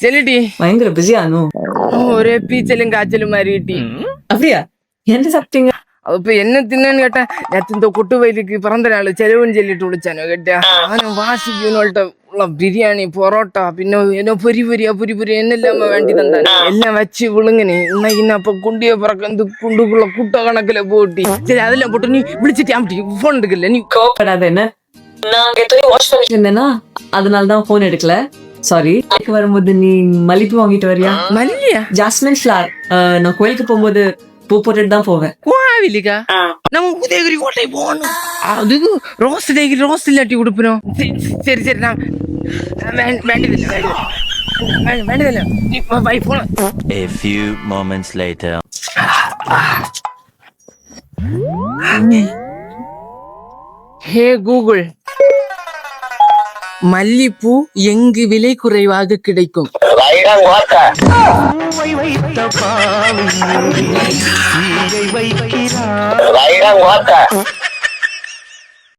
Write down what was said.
ചെല്ലിട്ടി பயங்கர பிஸியானோ? ஒரே பீச்சலும் காய்ச்சலும் மாறிட்டி. அப்படியா? என்ன சாப்பிட்டீங்க? அப்ப என்ன தின்னு கேட்டா நேத்து இந்த கொட்டு வயலுக்கு பிறந்த நாள் செலவுன்னு சொல்லிட்டு விളിച്ചാനോ கேட்டா அவன் வாசிக்கணும்ட்ட பிரியாணி பொரோட்டா பின்ன என்ன பொரி பொரியா என்ன இல்லாம வேண்டி தந்தானே எல்லாம் வச்சு விழுங்கினே இன்னைக்கு அப்ப குண்டிய பிறக்க குண்டுக்குள்ள குட்ட கணக்குல போட்டி சரி அதெல்லாம் போட்டு நீ விളിച്ചിട്ട് போன் எடுக்கல நீ கோபப்படாத என்ன? நான் அங்க போய் வாஷ் பண்ணிட்டு இருந்தேனா அதனாலதான் போன் எடுக்கல. சாரி. வரும்போது நீ மல்லிப்பூ வாங்கிட்டு வரியா? மல்லியா? Jasmine flower. நான் கோயிலுக்கு போகும்போது பூ போட்டுட்டு தான் போவேன். கோவிலுக்கா? நம்ம உதயகிரி கோட்டை போகணும். அது ரோஸ் டேக்கு ரோஸ் இல்லாட்டி கொடுப்போம். சரி சரி நான் வேண்டியதில்லை நீ பை போன. A few moments later. Hey Google, மல்லிப்பூ எங்கு விலை குறைவாக கிடைக்கும்? வைத்த பாவை வைக்கிறார்